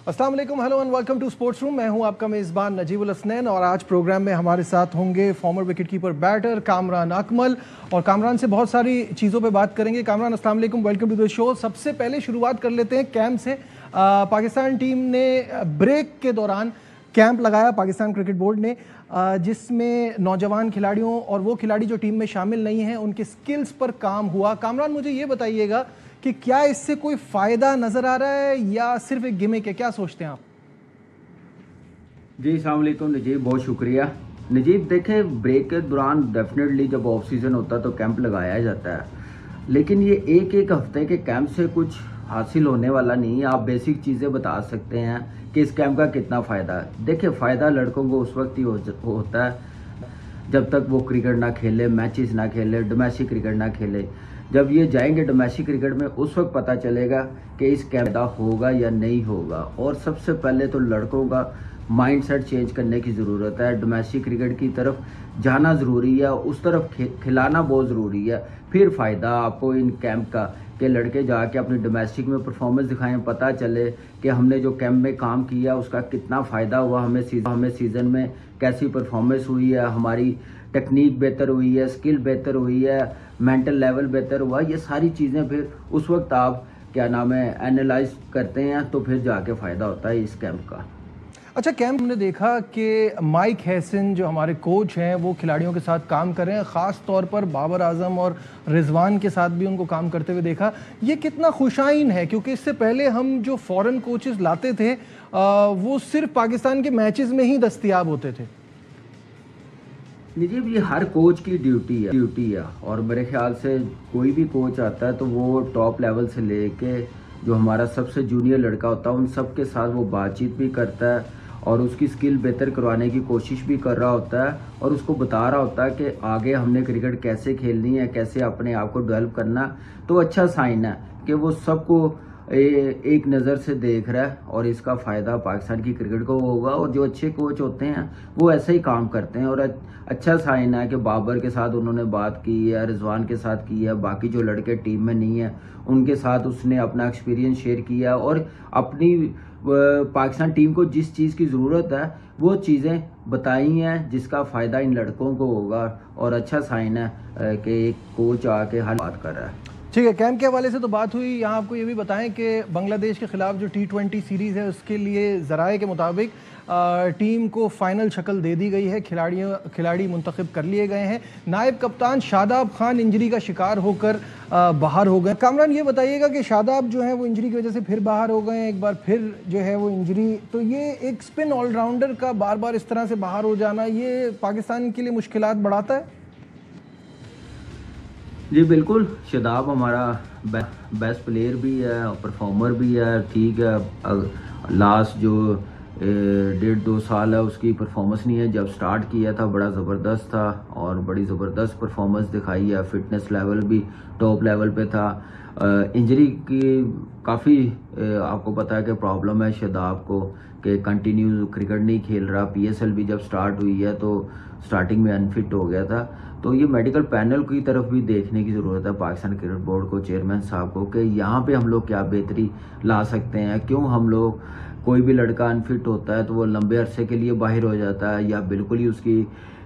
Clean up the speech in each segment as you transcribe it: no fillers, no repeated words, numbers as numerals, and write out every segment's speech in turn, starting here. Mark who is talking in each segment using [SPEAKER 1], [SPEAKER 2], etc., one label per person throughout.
[SPEAKER 1] अस्सलाम वालेकुम, hello and welcome to sports room. मैं हूं आपका मेज़बान नजीबुल हसनैन और आज प्रोग्राम में हमारे साथ होंगे former wicketkeeper batter Kamran Akmal. और कामरान से बहुत सारी चीज़ों पे बात करेंगे। कामरान अस्सलाम वालेकुम, वेलकम टू द शो। सबसे पहले शुरुआत कर लेते हैं कैंप से। पाकिस्तान टीम ने ब्रेक के दौरान कैंप लगाया, पाकिस्तान क्रिकेट बोर्ड ने, जिसमें नौजवान खिलाड़ियों और वो खिलाड़ी जो टीम में शामिल नहीं हैं उनके स्किल्स पर काम हुआ। कामरान, मुझे ये बताइएगा कि क्या इससे कोई फ़ायदा नज़र आ रहा है या सिर्फ एक गिमिक है, क्या सोचते हैं आप?
[SPEAKER 2] जी अस्सलाम वालेकुम नजीब, बहुत शुक्रिया। नजीब देखें, ब्रेक के दौरान डेफिनेटली जब ऑफ सीज़न होता है तो कैंप लगाया जाता है, लेकिन ये एक एक हफ्ते के कैंप से कुछ हासिल होने वाला नहीं है। आप बेसिक चीज़ें बता सकते हैं कि इस कैंप का कितना फ़ायदा है। देखिए, फ़ायदा लड़कों को उस वक्त ही होता है जब तक वो क्रिकेट ना खेले, मैचेस ना खेले, डोमेस्टिक क्रिकेट ना खेले। जब ये जाएंगे डोमेस्टिक क्रिकेट में, उस वक्त पता चलेगा कि इस कैंप होगा या नहीं होगा। और सबसे पहले तो लड़कों का माइंडसेट चेंज करने की ज़रूरत है। डोमेस्टिक क्रिकेट की तरफ जाना ज़रूरी है, उस तरफ खिलाना बहुत ज़रूरी है। फिर फ़ायदा आपको इन कैंप का कि लड़के जाके अपनी डोमेस्टिक में परफॉर्मेंस दिखाएं, पता चले कि हमने जो कैंप में काम किया उसका कितना फ़ायदा हुआ, हमें सीज़न में कैसी परफॉर्मेंस हुई है, हमारी टेक्निक बेहतर हुई है, स्किल बेहतर हुई है, मेंटल लेवल बेहतर हुआ। ये सारी चीज़ें फिर उस वक्त आप क्या नाम है एनालाइज करते हैं, तो फिर जाके फ़ायदा होता है इस कैंप का।
[SPEAKER 1] अच्छा, कैंप हमने देखा कि माइक हैसन जो हमारे कोच हैं वो खिलाड़ियों के साथ काम कर रहे हैं, ख़ास तौर पर बाबर आजम और रिजवान के साथ भी उनको काम करते हुए देखा। ये कितना खुशाइन है, क्योंकि इससे पहले हम जो फॉरेन कोचेस लाते थे वो सिर्फ पाकिस्तान के मैचेस में ही दस्तयाब होते थे।
[SPEAKER 2] नजीब, ये हर कोच की ड्यूटी है और मेरे ख्याल से कोई भी कोच आता है तो वो टॉप लेवल से लेके जो हमारा सबसे जूनियर लड़का होता है उन सब के साथ वो बातचीत भी करता है और उसकी स्किल बेहतर करवाने की कोशिश भी कर रहा होता है और उसको बता रहा होता है कि आगे हमने क्रिकेट कैसे खेलनी है, कैसे अपने आप को डेवलप करना। तो अच्छा साइन है कि वो सबको एक नज़र से देख रहा है और इसका फ़ायदा पाकिस्तान की क्रिकेट को होगा। और जो अच्छे कोच होते हैं वो ऐसे ही काम करते हैं और अच्छा साइन है कि बाबर के साथ उन्होंने बात की है, रिजवान के साथ की है, बाकी जो लड़के टीम में नहीं है उनके साथ उसने अपना एक्सपीरियंस शेयर किया और अपनी पाकिस्तान टीम को जिस चीज़ की ज़रूरत है वो चीज़ें बताई हैं जिसका फ़ायदा इन लड़कों को होगा। और अच्छा साइन है कि एक कोच आके हर बात कर रहा है।
[SPEAKER 1] ठीक है, कैंप के हवाले से तो बात हुई। यहाँ आपको ये भी बताएं कि बांग्लादेश के खिलाफ जो T20 सीरीज़ है उसके लिए ज़राए के मुताबिक टीम को फाइनल शक्ल दे दी गई है, खिलाड़ी मुंतखब कर लिए गए हैं। नायब कप्तान शादाब खान इंजरी का शिकार होकर बाहर हो गए। कामरान, ये बताइएगा कि शादाब जो है वो इंजरी की वजह से फिर बाहर हो गए हैं, एक बार फिर जो है वो इंजरी, तो ये एक स्पिन ऑलराउंडर का बार बार इस तरह से बाहर हो जाना ये पाकिस्तान के लिए मुश्किलात बढ़ाता है?
[SPEAKER 2] जी बिल्कुल, शादाब हमारा बेस्ट प्लेयर भी है, परफॉर्मर भी है। ठीक है, लास्ट जो 1.5-2 साल है उसकी परफॉर्मेंस नहीं है। जब स्टार्ट किया था बड़ा ज़बरदस्त था और बड़ी ज़बरदस्त परफॉर्मेंस दिखाई है, फिटनेस लेवल भी टॉप लेवल पे था। इंजरी की काफ़ी आपको पता है कि प्रॉब्लम है शादाब को कि कंटिन्यू क्रिकेट नहीं खेल रहा। PSL भी जब स्टार्ट हुई है तो स्टार्टिंग में अनफिट हो गया था। तो ये मेडिकल पैनल की तरफ भी देखने की ज़रूरत है पाकिस्तान क्रिकेट बोर्ड को, चेयरमैन साहब को, कि यहाँ पे हम लोग क्या बेहतरी ला सकते हैं। क्यों हम लोग कोई भी लड़का अनफिट होता है तो वो लंबे अरसे के लिए बाहर हो जाता है या बिल्कुल ही उसकी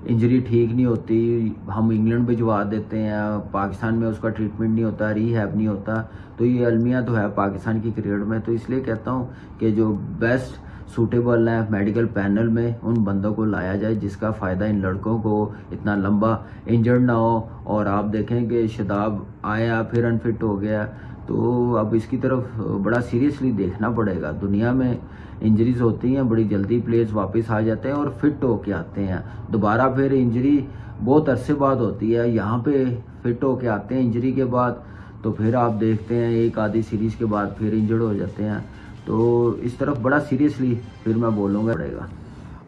[SPEAKER 2] इंजरी ठीक नहीं होती, हम इंग्लैंड भिजवा देते हैं, पाकिस्तान में उसका ट्रीटमेंट नहीं होता, रीहैब नहीं होता। तो ये अलमिया तो है पाकिस्तान की क्रिकेट में। तो इसलिए कहता हूँ कि जो बेस्ट सूटेबल है मेडिकल पैनल में उन बंदों को लाया जाए जिसका फ़ायदा इन लड़कों को इतना लंबा इंजर्ड ना हो। और आप देखें कि शादाब आया फिर अनफिट हो गया, तो अब इसकी तरफ बड़ा सीरियसली देखना पड़ेगा। दुनिया में इंजरीज होती हैं, बड़ी जल्दी प्लेयर्स वापस आ जाते हैं और फिट होके आते हैं। दोबारा फिर इंजरी बहुत अरसे बाद होती है, यहाँ पे फिट होके आते हैं इंजरी के बाद, तो फिर आप देखते हैं एक आधी सीरीज़ के बाद फिर इंजर्ड हो जाते हैं। तो इस तरफ बड़ा सीरियसली फिर मैं बोलूँगा पड़ेगा।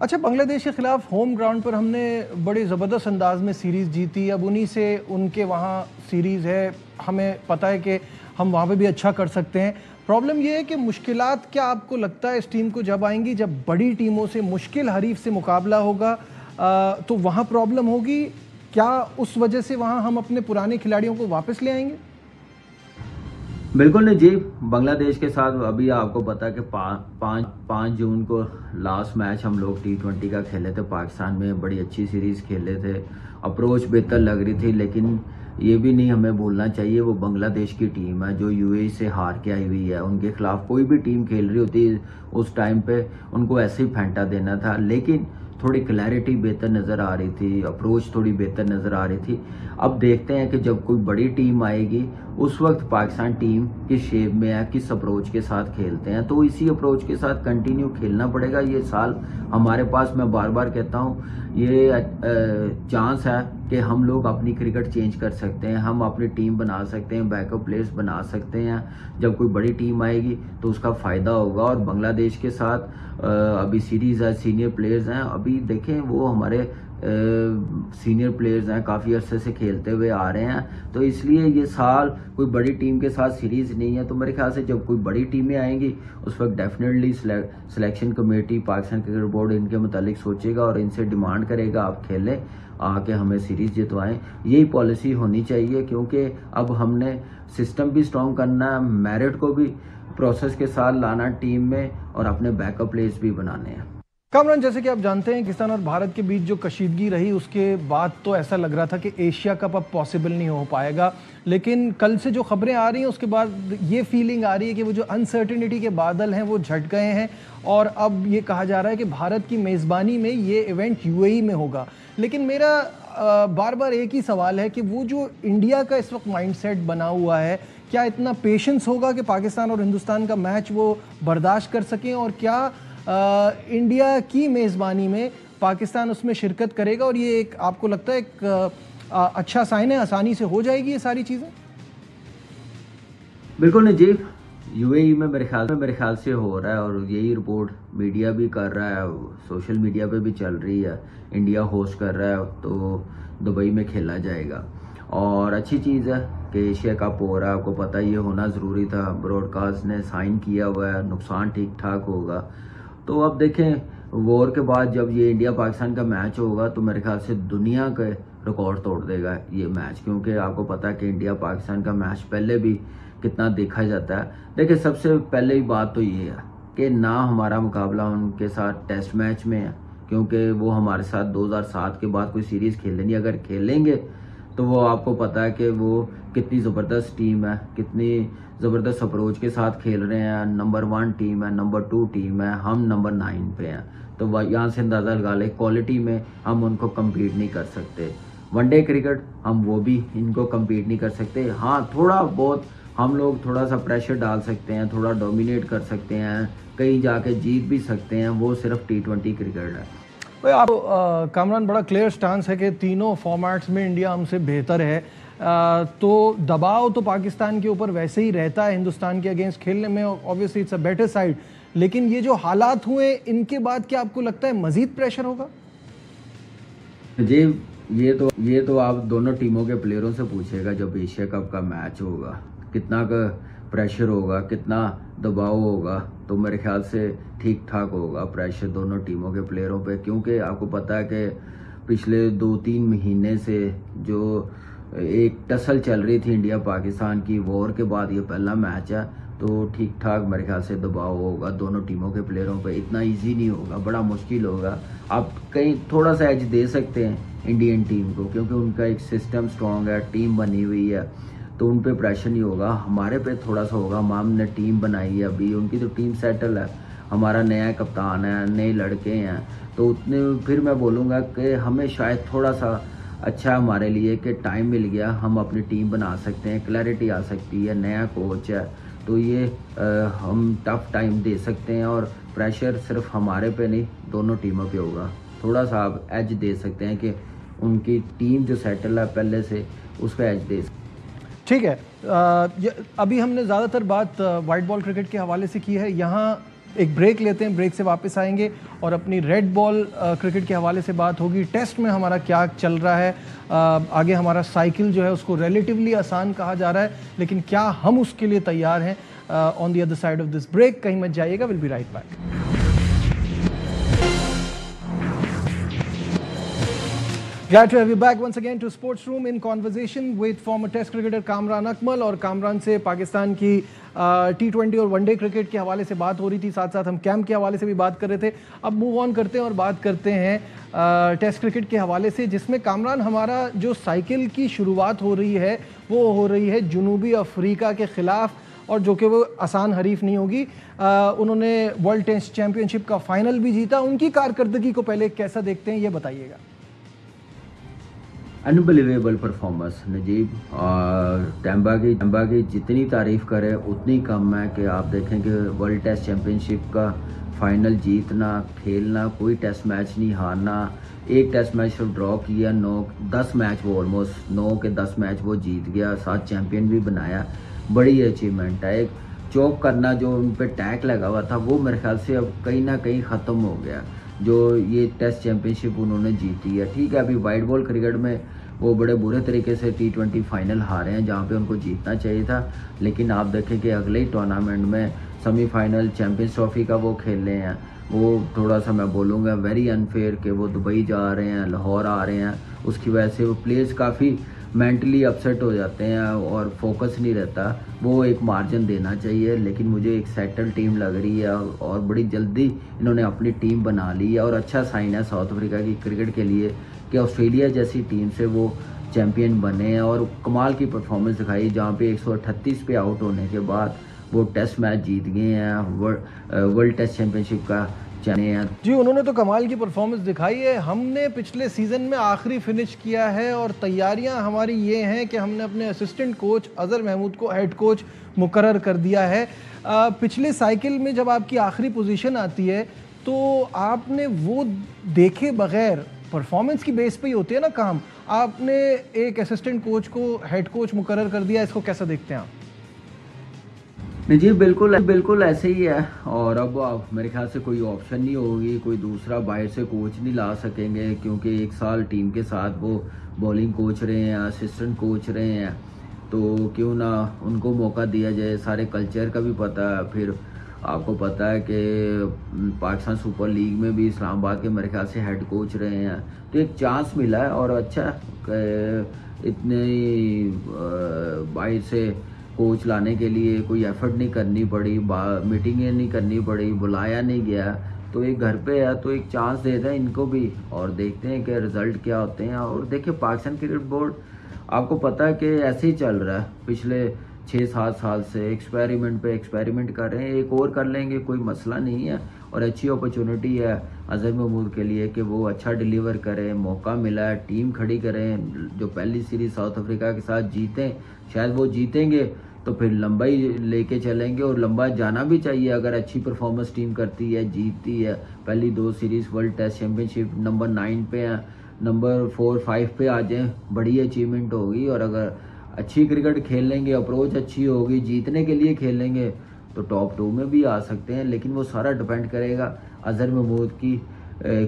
[SPEAKER 1] अच्छा, बांग्लादेश के खिलाफ होम ग्राउंड पर हमने बड़े ज़बरदस्त अंदाज में सीरीज़ जीती। अब उन्हीं से उनके वहाँ सीरीज़ है, हमें पता है कि हम वहाँ पे भी अच्छा कर सकते हैं। प्रॉब्लम ये है कि मुश्किलात क्या आपको लगता है इस टीम को जब आएंगी, जब बड़ी टीमों से मुश्किल हरीफ से मुकाबला होगा तो वहाँ प्रॉब्लम होगी? क्या उस वजह से वहाँ हम अपने पुराने खिलाड़ियों को वापस ले आएंगे?
[SPEAKER 2] बिल्कुल नहीं जी। बांग्लादेश के साथ अभी आपको पता है कि 5 जून को लास्ट मैच हम लोग T20 का खेले थे पाकिस्तान में, बड़ी अच्छी सीरीज खेले थे, अप्रोच बेहतर लग रही थी। लेकिन ये भी नहीं हमें भूलना चाहिए वो बांग्लादेश की टीम है जो यूएई से हार के आई हुई है। उनके खिलाफ कोई भी टीम खेल रही होती उस टाइम पे उनको ऐसे ही फेंटा देना था। लेकिन थोड़ी क्लैरिटी बेहतर नज़र आ रही थी, अप्रोच थोड़ी बेहतर नज़र आ रही थी। अब देखते हैं कि जब कोई बड़ी टीम आएगी उस वक्त पाकिस्तान टीम किस शेप में है, किस अप्रोच के साथ खेलते हैं, तो इसी अप्रोच के साथ कंटिन्यू खेलना पड़ेगा। ये साल हमारे पास, मैं बार बार कहता हूँ, ये चांस है कि हम लोग अपनी क्रिकेट चेंज कर सकते हैं, हम अपनी टीम बना सकते हैं, बैकअप प्लेयर्स बना सकते हैं। जब कोई बड़ी टीम आएगी तो उसका फ़ायदा होगा। और बांग्लादेश के साथ अभी सीरीज़ है, सीनियर प्लेयर्स हैं, अभी देखें वो हमारे सीनियर प्लेयर्स हैं, काफ़ी अरसे से खेलते हुए आ रहे हैं। तो इसलिए ये साल कोई बड़ी टीम के साथ सीरीज़ नहीं है। तो मेरे ख्याल से जब कोई बड़ी टीमें आएंगी उस वक्त definitely selection committee, Pakistan cricket board इनके मुतालिक सोचेगा और इनसे डिमांड करेगा आप खेलें, आके हमें सीरीज़ जितवाएं। यही पॉलिसी होनी चाहिए, क्योंकि अब हमने सिस्टम भी स्ट्रॉन्ग करना है, मेरिट को भी प्रोसेस के साथ लाना टीम में, और अपने बैकअप प्लेयर्स भी बनाने हैं।
[SPEAKER 1] कामरान, जैसे कि आप जानते हैं पाकिस्तान और भारत के बीच जो कशीदगी रही उसके बाद तो ऐसा लग रहा था कि एशिया कप अब पॉसिबल नहीं हो पाएगा। लेकिन कल से जो खबरें आ रही हैं उसके बाद ये फीलिंग आ रही है कि वो जो अनसर्टिनिटी के बादल हैं वो झट गए हैं और अब ये कहा जा रहा है कि भारत की मेज़बानी में ये इवेंट यूएई में होगा। लेकिन मेरा बार बार एक ही सवाल है कि वो जो इंडिया का इस वक्त माइंडसेट बना हुआ है, क्या इतना पेशेंस होगा कि पाकिस्तान और हिंदुस्तान का मैच वो बर्दाश्त कर सकें, और क्या इंडिया की मेज़बानी में पाकिस्तान उसमें शिरकत करेगा? और ये एक आपको लगता है एक अच्छा साइन है, आसानी से हो जाएगी ये सारी चीज़ें?
[SPEAKER 2] बिल्कुल नहीं जी। यूएई में मेरे ख्याल से हो रहा है, और यही रिपोर्ट मीडिया भी कर रहा है, सोशल मीडिया पे भी चल रही है। इंडिया होस्ट कर रहा है तो दुबई में खेला जाएगा, और अच्छी चीज़ है कि एशिया कप हो रहा है। आपको पता ये होना ज़रूरी था, ब्रॉडकास्ट ने साइन किया हुआ है, नुकसान ठीक ठाक होगा। तो अब देखें, वॉर के बाद जब ये इंडिया पाकिस्तान का मैच होगा तो मेरे ख्याल से दुनिया के रिकॉर्ड तोड़ देगा ये मैच, क्योंकि आपको पता है कि इंडिया पाकिस्तान का मैच पहले भी कितना देखा जाता है। देखिए, सबसे पहले ही बात तो ये है कि ना हमारा मुकाबला उनके साथ टेस्ट मैच में है, क्योंकि वो हमारे साथ 2007 के बाद कोई सीरीज़ खेले नहीं। अगर खेलेंगे तो वो आपको पता है कि वो कितनी ज़बरदस्त टीम है, कितनी ज़बरदस्त अप्रोच के साथ खेल रहे हैं। नंबर 1 टीम है, नंबर 2 टीम है, हम नंबर 9 पे हैं। तो यहाँ से अंदाज़ा लगा ले, क्वालिटी में हम उनको कम्पीट नहीं कर सकते। वनडे क्रिकेट हम वो भी इनको कम्पीट नहीं कर सकते। हाँ, थोड़ा बहुत हम लोग थोड़ा सा प्रेशर डाल सकते हैं, थोड़ा डोमिनेट कर सकते हैं, कहीं जाके जीत भी सकते हैं, वो सिर्फ T20 क्रिकेट है।
[SPEAKER 1] भाई आप कामरान, बड़ा क्लियर स्टांस है कि तीनों फॉर्मेट्स में इंडिया हमसे बेहतर है। तो दबाव तो पाकिस्तान के ऊपर वैसे ही रहता है हिंदुस्तान के अगेंस्ट खेलने में, obviously it's a better side. लेकिन ये जो हालात हुए इनके बाद क्या आपको लगता है मजीद प्रेशर होगा?
[SPEAKER 2] जी, ये तो आप दोनों टीमों के प्लेयरों से पूछेगा जब एशिया कप का मैच होगा, कितना का प्रेशर होगा, कितना दबाव होगा। तो मेरे ख्याल से ठीक ठाक होगा प्रेशर दोनों टीमों के प्लेयरों पे, क्योंकि आपको पता है कि पिछले 2-3 महीने से जो एक टसल चल रही थी इंडिया पाकिस्तान की, वॉर के बाद ये पहला मैच है। तो ठीक ठाक मेरे ख्याल से दबाव होगा दोनों टीमों के प्लेयरों पे। इतना इजी नहीं होगा, बड़ा मुश्किल होगा। आप कहीं थोड़ा सा एज दे सकते हैं इंडियन टीम को, क्योंकि उनका एक सिस्टम स्ट्रॉन्ग है, टीम बनी हुई है, तो उन पे प्रेशर नहीं होगा। हमारे पे थोड़ा सा होगा। हमने टीम बनाई है, अभी उनकी तो टीम सेटल है, हमारा नया कप्तान है, नए लड़के हैं, तो उतने फिर मैं बोलूँगा कि हमें शायद थोड़ा सा अच्छा हमारे लिए कि टाइम मिल गया, हम अपनी टीम बना सकते हैं, क्लैरिटी आ सकती है, नया कोच है, तो ये हम टफ टाइम दे सकते हैं। और प्रेशर सिर्फ हमारे पे नहीं, दोनों टीमों पे होगा। थोड़ा सा आप एज दे सकते हैं कि उनकी टीम जो सेटल है पहले से, उसका एज दे सकते हैं।
[SPEAKER 1] ठीक है, अभी हमने ज़्यादातर बात वाइट बॉल क्रिकेट के हवाले से की है। यहाँ एक ब्रेक लेते हैं, ब्रेक से वापस आएंगे और अपनी रेड बॉल क्रिकेट के हवाले से बात होगी। टेस्ट में हमारा क्या चल रहा है, आगे हमारा साइकिल जो है उसको रिलेटिवली आसान कहा जा रहा है, लेकिन क्या हम उसके लिए तैयार हैं? On the other side of this break, कहीं मत जाइएगा, will be right back. Glad to have you back once again to Sports Room in conversation with former Test cricketer Kamran Akmal. और कामरान से पाकिस्तान की T20 और वनडे क्रिकेट के हवाले से बात हो रही थी, साथ साथ हम कैंप के हवाले से भी बात कर रहे थे। अब मूव ऑन करते हैं और बात करते हैं टेस्ट क्रिकेट के हवाले से, जिसमें कामरान हमारा जो साइकिल की शुरुआत हो रही है वो हो रही है जनूबी अफ्रीका के ख़िलाफ़, और जो कि वो आसान हरीफ नहीं होगी। उन्होंने वर्ल्ड टेस्ट चैम्पियनशिप का फाइनल भी जीता। उनकी कारकर्दगी को पहले कैसा देखते हैं ये बताइएगा।
[SPEAKER 2] अनबिलीवेबल परफॉर्मेंस नजीब, और टैम्बा की जितनी तारीफ़ करें उतनी कम है। कि आप देखें कि वर्ल्ड टेस्ट चैम्पियनशिप का फाइनल जीतना, खेलना, कोई टेस्ट मैच नहीं हारना, एक टेस्ट मैच सिर्फ ड्रॉ किया, 10 मैच वो ऑलमोस्ट 9 के 10 मैच वो जीत गया, 7 चैम्पियन भी बनाया। बड़ी अचीवमेंट है। एक चौक करना जो उन पर टैग लगा हुआ था वो मेरे ख्याल से अब कहीं ना कहीं ख़त्म हो गया, जो ये टेस्ट चैम्पियनशिप उन्होंने जीती है। ठीक है, अभी वाइट बॉल क्रिकेट में वो बड़े बुरे तरीके से T20 फाइनल हारे हैं जहाँ पे उनको जीतना चाहिए था, लेकिन आप देखें कि अगले ही टूर्नामेंट में सेमीफाइनल चैम्पियंस ट्रॉफी का वो खेल रहे हैं। वो थोड़ा सा मैं बोलूँगा वेरी अनफेयर कि वो दुबई जा रहे हैं, लाहौर आ रहे हैं, उसकी वजह से वो प्लेयर्स काफ़ी मेंटली अपसेट हो जाते हैं और फोकस नहीं रहता। वो एक मार्जिन देना चाहिए, लेकिन मुझे एक सेटल टीम लग रही है और बड़ी जल्दी इन्होंने अपनी टीम बना ली है। और अच्छा साइन है साउथ अफ्रीका की क्रिकेट के लिए कि ऑस्ट्रेलिया जैसी टीम से वो चैम्पियन बने हैं और कमाल की परफॉर्मेंस दिखाई, जहाँ पे 138 पे आउट होने के बाद वो टेस्ट मैच जीत गए हैं, वर्ल्ड टेस्ट चैम्पियनशिप का चैंपियन हैं।
[SPEAKER 1] जी, उन्होंने तो कमाल की परफॉर्मेंस दिखाई है। हमने पिछले सीज़न में आखिरी फिनिश किया है और तैयारियां हमारी ये हैं कि हमने अपने असिस्टेंट कोच अज़हर महमूद को हेड कोच मुकर्रर कर दिया है। पिछले साइकिल में जब आपकी आखिरी पोजीशन आती है तो आपने वो देखे बगैर, परफॉर्मेंस की बेस पे ही होती है ना काम, आपने एक असिस्टेंट कोच को हेड कोच मुकर्रर कर दिया, इसको कैसा देखते हैं आप?
[SPEAKER 2] जी बिल्कुल ऐसे ही है। और अब मेरे ख्याल से कोई ऑप्शन नहीं होगी, कोई दूसरा बाहर से कोच नहीं ला सकेंगे, क्योंकि 1 साल टीम के साथ वो बॉलिंग कोच रहे हैं, असिस्टेंट कोच रहे हैं, तो क्यों ना उनको मौका दिया जाए। सारे कल्चर का भी पता है। फिर आपको पता है कि पाकिस्तान सुपर लीग में भी इस्लामाबाद के मेरे ख्याल से हेड कोच रहे हैं, तो एक चांस मिला है। और अच्छा इतने बाहर से कोच लाने के लिए कोई एफर्ट नहीं करनी पड़ी, मीटिंगें नहीं करनी पड़ी, बुलाया नहीं गया, तो एक घर पे है तो एक चांस दे दें इनको भी और देखते हैं कि रिज़ल्ट क्या होते हैं। और देखिए पाकिस्तान क्रिकेट बोर्ड आपको पता है कि ऐसे ही चल रहा है, पिछले 6-7 साल से एक्सपेरिमेंट पे एक्सपेरिमेंट कर रहे हैं। एक और कर लेंगे, कोई मसला नहीं है, और अच्छी अपॉर्चुनिटी है अज़हर महमूद के लिए कि वो अच्छा डिलीवर करें। मौका मिला है, टीम खड़ी करें, जो पहली सीरीज़ साउथ अफ्रीका के साथ जीतें, शायद वो जीतेंगे तो फिर लंबा ही लेके चलेंगे, और लंबा जाना भी चाहिए। अगर अच्छी परफॉर्मेंस टीम करती है, जीतती है, पहली 2 series world test championship number 9 पे हैं, नंबर 4-5 पे आ जाएँ, बड़ी अचीवमेंट होगी। और अगर अच्छी क्रिकेट खेल लेंगे, अप्रोच अच्छी होगी, जीतने के लिए खेलेंगे, तो टॉप 2 में भी आ सकते हैं। लेकिन वो सारा डिपेंड करेगा अज़हर महमूद की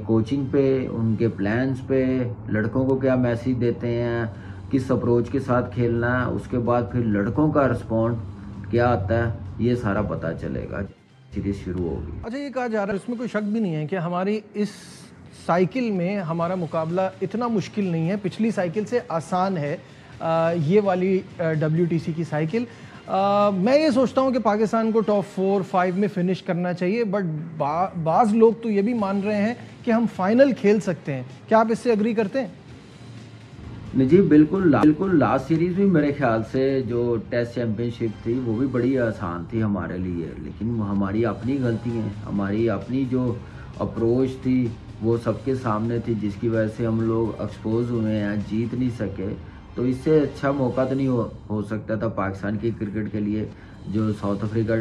[SPEAKER 2] कोचिंग पे, उनके प्लान्स पे, लड़कों को क्या मैसेज देते हैं, किस अप्रोच के साथ खेलना है, उसके बाद फिर लड़कों का रिस्पॉन्ड क्या आता है, ये सारा पता चलेगा, सीरीज शुरू होगी।
[SPEAKER 1] अच्छा, ये कहा जा रहा है, इसमें कोई शक भी नहीं है कि हमारी इस साइकिल में हमारा मुकाबला इतना मुश्किल नहीं है, पिछली साइकिल से आसान है ये वाली WTC की साइकिल। मैं ये सोचता हूँ कि पाकिस्तान को टॉप 4-5 में फिनिश करना चाहिए, बट बाज़ लोग तो ये भी मान रहे हैं कि हम फाइनल खेल सकते हैं। क्या आप इससे अग्री करते हैं?
[SPEAKER 2] जी बिल्कुल लास्ट सीरीज़ भी मेरे ख्याल से जो टेस्ट चैम्पियनशिप थी वो भी बड़ी आसान थी हमारे लिए, लेकिन हमारी अपनी गलती है, हमारी अपनी जो अप्रोच थी वो सबके सामने थी, जिसकी वजह से हम लोग एक्सपोज हुए हैं, जीत नहीं सके। तो इससे अच्छा मौका तो नहीं हो सकता था पाकिस्तान की क्रिकेट के लिए। जो साउथ अफ्रीका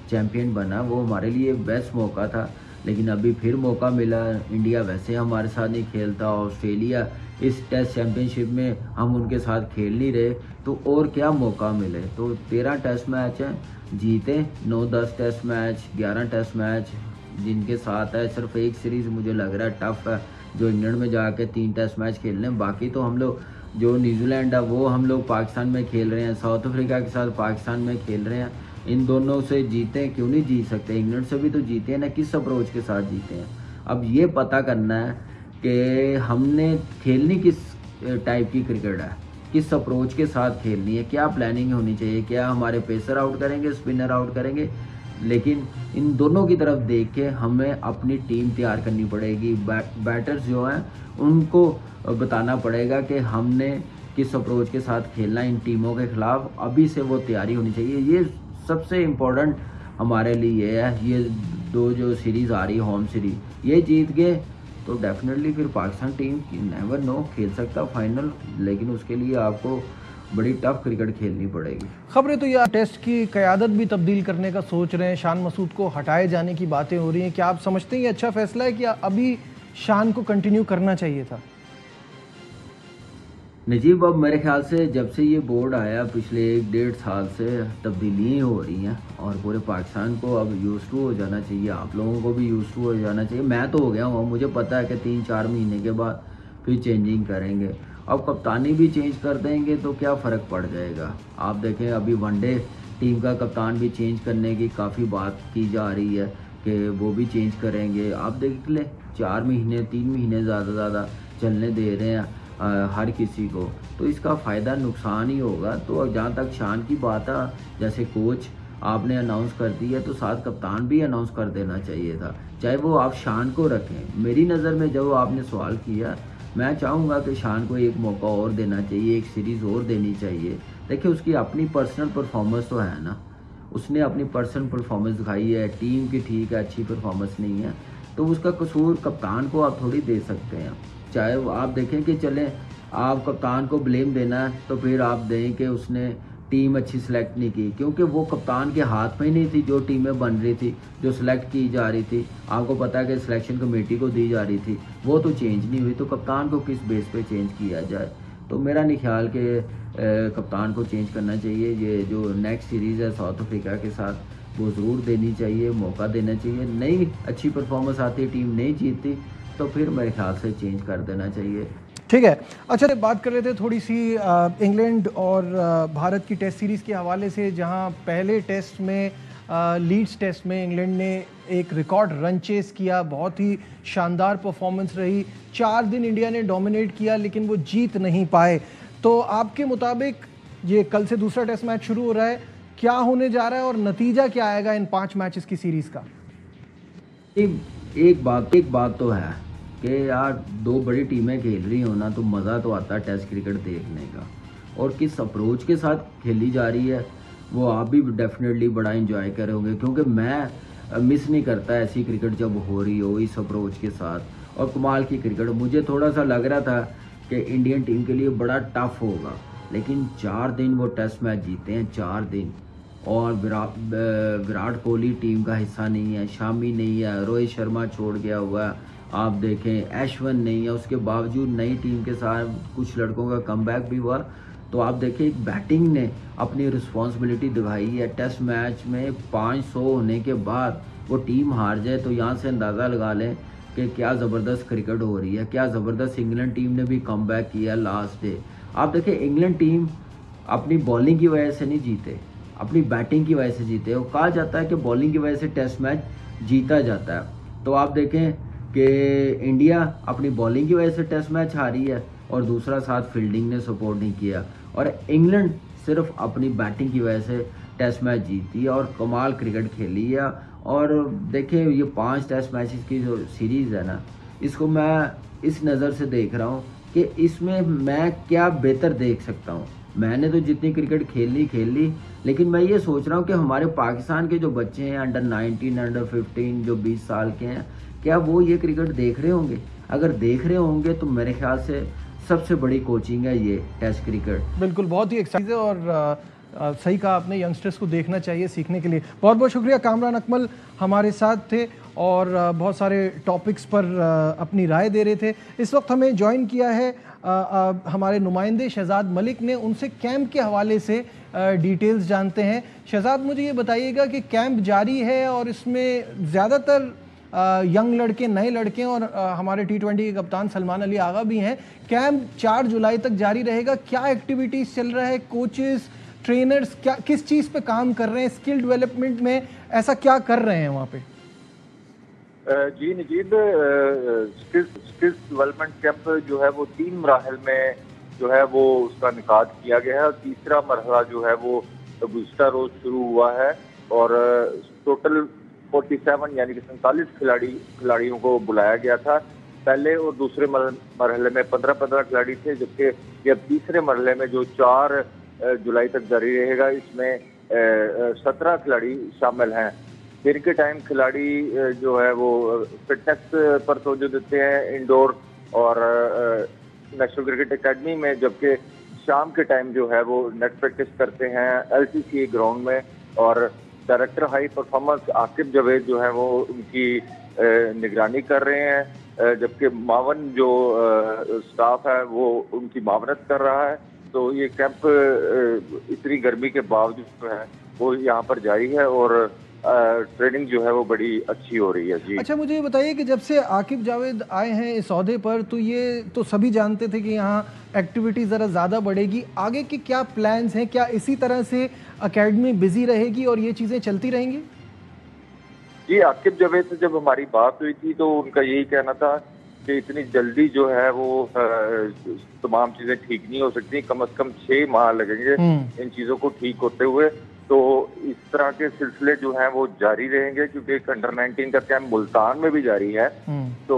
[SPEAKER 2] चैम्पियन बना वो हमारे लिए बेस्ट मौका था, लेकिन अभी फिर मौका मिला। इंडिया वैसे हमारे साथ नहीं खेलता, ऑस्ट्रेलिया इस टेस्ट चैम्पियनशिप में हम उनके साथ खेल नहीं रहे, तो और क्या मौका मिले। तो 13 टेस्ट मैच हैं, जीते 9-10 टेस्ट मैच, 11 टेस्ट मैच जिनके साथ है। सिर्फ एक सीरीज़ मुझे लग रहा है टफ है, जो इंग्लैंड में जाके 3 टेस्ट मैच खेलने हैं। बाकी तो हम लोग जो न्यूजीलैंड है वो हम लोग पाकिस्तान में खेल रहे हैं, साउथ अफ्रीका के साथ पाकिस्तान में खेल रहे हैं। इन दोनों से जीते, क्यों नहीं जीत सकते? इंग्लैंड से भी तो जीते हैं ना, किस अप्रोच के साथ जीते हैं। अब ये पता करना है कि हमने खेलनी टाइप की क्रिकेट है, किस अप्रोच के साथ खेलनी है, क्या प्लानिंग होनी चाहिए, क्या हमारे पेसर आउट करेंगे, स्पिनर आउट करेंगे। लेकिन इन दोनों की तरफ देख के हमें अपनी टीम तैयार करनी पड़ेगी। बैटर्स जो हैं उनको बताना पड़ेगा कि हमने किस अप्रोच के साथ खेलना इन टीमों के खिलाफ, अभी से वो तैयारी होनी चाहिए। ये सबसे इम्पोर्टेंट हमारे लिए ये है। ये दो जो सीरीज़ आ रही है, होम सीरीज, ये जीत गए तो डेफिनेटली फिर पाकिस्तान टीम नेवर नो खेल सकता फाइनल, लेकिन उसके लिए आपको बड़ी टफ क्रिकेट खेलनी पड़ेगी।
[SPEAKER 1] खबरें तो ये टेस्ट की क़यादत भी तब्दील करने का सोच रहे हैं, शान मसूद को हटाए जाने की बातें हो रही हैं। क्या आप समझते हैं ये अच्छा फैसला है कि अभी शान को कंटिन्यू करना चाहिए था?
[SPEAKER 2] नजीब, अब मेरे ख्याल से जब से ये बोर्ड आया पिछले 1-1.5 साल से तब्दीलियाँ हो रही हैं और पूरे पाकिस्तान को अब यूज़ टू हो जाना चाहिए, आप लोगों को भी यूज़ टू हो जाना चाहिए। मैं तो हो गया हूँ, मुझे पता है कि 3-4 महीने के बाद फिर चेंजिंग करेंगे। अब कप्तानी भी चेंज कर देंगे तो क्या फ़र्क पड़ जाएगा। आप देखें अभी वनडे टीम का कप्तान भी चेंज करने की काफ़ी बात की जा रही है कि वो भी चेंज करेंगे। आप देख लें 4 महीने 3 महीने ज़्यादा चलने दे रहे हैं हर किसी को, तो इसका फ़ायदा नुकसान ही होगा। तो जहाँ तक शान की बात है, जैसे कोच आपने अनाउंस कर दी है तो साथ कप्तान भी अनाउंस कर देना चाहिए था, चाहे वो आप शान को रखें। मेरी नज़र में जब आपने सवाल किया, मैं चाहूँगा कि शान को एक मौका और देना चाहिए, एक सीरीज़ और देनी चाहिए। देखिए उसकी अपनी पर्सनल परफॉर्मेंस तो है ना, उसने अपनी पर्सनल परफॉर्मेंस दिखाई है, टीम की ठीक है अच्छी परफॉर्मेंस नहीं है, तो उसका कसूर कप्तान को आप थोड़ी दे सकते हैं। चाहे वो आप देखें कि चलें आप कप्तान को ब्लेम देना है तो फिर आप दें कि उसने टीम अच्छी सेलेक्ट नहीं की, क्योंकि वो कप्तान के हाथ में ही नहीं थी। जो टीमें बन रही थी, जो सिलेक्ट की जा रही थी, आपको पता है कि सिलेक्शन कमेटी को दी जा रही थी, वो तो चेंज नहीं हुई, तो कप्तान को किस बेस पे चेंज किया जाए। तो मेरा नहीं ख्याल कि कप्तान को चेंज करना चाहिए। ये जो नेक्स्ट सीरीज़ है साउथ अफ्रीका के साथ, वो ज़रूर देनी चाहिए, मौका देना चाहिए। नहीं अच्छी परफॉर्मेंस आती है, टीम नहीं जीतती, तो फिर मेरे ख्याल से चेंज कर देना चाहिए।
[SPEAKER 1] ठीक है। अच्छा, बात कर रहे थे थोड़ी सी इंग्लैंड और भारत की टेस्ट सीरीज़ के हवाले से, जहां पहले टेस्ट में लीड्स टेस्ट में इंग्लैंड ने एक रिकॉर्ड रन चेस किया, बहुत ही शानदार परफॉर्मेंस रही। 4 दिन इंडिया ने डोमिनेट किया लेकिन वो जीत नहीं पाए। तो आपके मुताबिक ये कल से दूसरा टेस्ट मैच शुरू हो रहा है, क्या होने जा रहा है और नतीजा क्या आएगा इन 5 मैचेस की सीरीज़ का?
[SPEAKER 2] एक बात तो है कि यार 2 बड़ी टीमें खेल रही हो ना, तो मज़ा तो आता है टेस्ट क्रिकेट देखने का। और किस अप्रोच के साथ खेली जा रही है वो आप भी डेफिनेटली बड़ा इंजॉय करोगे, क्योंकि मैं मिस नहीं करता ऐसी क्रिकेट जब हो रही हो इस अप्रोच के साथ। और कमाल की क्रिकेट, मुझे थोड़ा सा लग रहा था कि इंडियन टीम के लिए बड़ा टफ होगा, लेकिन 4 दिन वो टेस्ट मैच जीते हैं, 4 दिन। और विराट कोहली टीम का हिस्सा नहीं है, शामी नहीं है, रोहित शर्मा छोड़ गया हुआ है, आप देखें ऐश्वन नहीं है, उसके बावजूद नई टीम के साथ कुछ लड़कों का कमबैक भी हुआ। तो आप देखें एक बैटिंग ने अपनी रिस्पॉन्सिबिलिटी दिखाई है। टेस्ट मैच में 500 होने के बाद वो टीम हार जाए तो यहाँ से अंदाज़ा लगा लें कि क्या ज़बरदस्त क्रिकेट हो रही है, क्या ज़बरदस्त इंग्लैंड टीम ने भी कमबैक किया लास्ट डे। आप देखें इंग्लैंड टीम अपनी बॉलिंग की वजह से नहीं जीते, अपनी बैटिंग की वजह से जीते। वो कहा जाता है कि बॉलिंग की वजह से टेस्ट मैच जीता जाता है। तो आप देखें कि इंडिया अपनी बॉलिंग की वजह से टेस्ट मैच हारी है और दूसरा साथ फील्डिंग ने सपोर्ट नहीं किया, और इंग्लैंड सिर्फ अपनी बैटिंग की वजह से टेस्ट मैच जीती है और कमाल क्रिकेट खेली है। और देखिए ये 5 टेस्ट मैचेस की जो सीरीज़ है ना, इसको मैं इस नज़र से देख रहा हूँ कि इसमें मैं क्या बेहतर देख सकता हूँ। मैंने तो जितनी क्रिकेट खेल ली, लेकिन मैं ये सोच रहा हूँ कि हमारे पाकिस्तान के जो बच्चे हैं अंडर 19, अंडर 15 जो 20 साल के हैं, क्या वो ये क्रिकेट देख रहे होंगे? अगर देख रहे होंगे तो मेरे ख्याल से सबसे बड़ी कोचिंग है ये टेस्ट क्रिकेट।
[SPEAKER 1] बिल्कुल, बहुत ही एक्साइटेड और सही कहा आपने, यंगस्टर्स को देखना चाहिए सीखने के लिए। बहुत बहुत शुक्रिया। कामरान अकमल हमारे साथ थे और बहुत सारे टॉपिक्स पर अपनी राय दे रहे थे। इस वक्त हमें ज्वाइन किया है हमारे नुमाइंदे शहजाद मलिक ने, उनसे कैंप के हवाले से डिटेल्स जानते हैं। शहजाद, मुझे ये बताइएगा कि कैंप जारी है और इसमें ज़्यादातर यंग लड़के, नए लड़के और हमारे T20 के कप्तान सलमान अली आगा भी हैं। कैंप 4 जुलाई तक जारी रहेगा, क्या एक्टिविटीज़ चल रहा है, कोचेस, ट्रेनर्स क्या किस चीज़ पे काम कर रहे हैं, स्किल डेवलपमेंट में ऐसा क्या कर रहे हैं वहाँ पे?
[SPEAKER 3] जी नजीब, स्किल्स डेवलपमेंट कैंप जो है वो 3 मराहल में जो है वो उसका निकाद किया गया है और तीसरा मरहला जो है वो गुज़िश्ता रोज शुरू हुआ है और टोटल 47 यानी कि 47 खिलाड़ियों को बुलाया गया था। पहले और दूसरे मरहले में 15-15 खिलाड़ी थे, जबकि ये तीसरे मरहले में जो 4 जुलाई तक जारी रहेगा इसमें 17 खिलाड़ी शामिल हैं। दिन के टाइम खिलाड़ी जो है वो फिटनेस पर तवज्जो देते हैं इंडोर और नेशनल क्रिकेट एकेडमी में, जबकि शाम के टाइम जो है वो नेट प्रैक्टिस करते हैं LCCA ग्राउंड में। और director high performance Aqib Javed जो है वो उनकी निगरानी कर रहे हैं, जबकि मावन जो स्टाफ है वो उनकी मावनत कर रहा है। तो ये कैंप इतनी गर्मी के बावजूद जो है वो यहाँ पर जारी है और ट्रेनिंग जो है वो बड़ी अच्छी हो रही है। जी
[SPEAKER 1] अच्छा, मुझे ये बताइए कि जब से आकिब जावेद आए हैं इस ओहदे पर, तो ये तो सभी जानते थे कि यहाँ एक्टिविटी ज़रा ज़्यादा बढ़ेगी। आगे के क्या प्लान्स हैं? क्या इसी तरह से एकेडमी बिजी रहेगी और ये चीज़ें चलती रहेंगी?
[SPEAKER 3] जी, आकिब जावेद से जब हमारी बात हुई थी तो उनका यही कहना था कि इतनी जल्दी जो है वो तमाम चीज़ें ठीक नहीं हो सकती, कम से कम 6 माह लगेंगे इन चीज़ों को ठीक होते हुए। तो इस तरह के सिलसिले जो हैं वो जारी रहेंगे, क्योंकि एक अंडर 19 का कैंप मुल्तान में भी जारी है। तो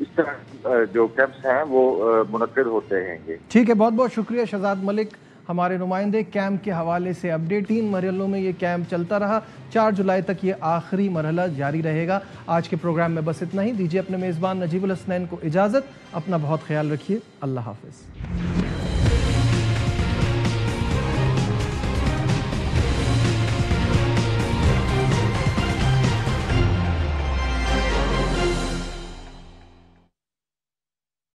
[SPEAKER 3] इस तरह जो कैंप्स हैं वो मुनक्किद होते रहेंगे।
[SPEAKER 1] ठीक है, बहुत बहुत शुक्रिया शहजाद मलिक, हमारे नुमाइंदे। कैंप के हवाले से अपडेट। 3 मरहलों में ये कैंप चलता रहा, 4 जुलाई तक ये आखिरी मरहला जारी रहेगा। आज के प्रोग्राम में बस इतना ही। दीजिए अपने मेज़बान नजीबुल हसनैन को इजाज़त। अपना बहुत ख्याल रखिए। अल्लाह हाफ़िज़।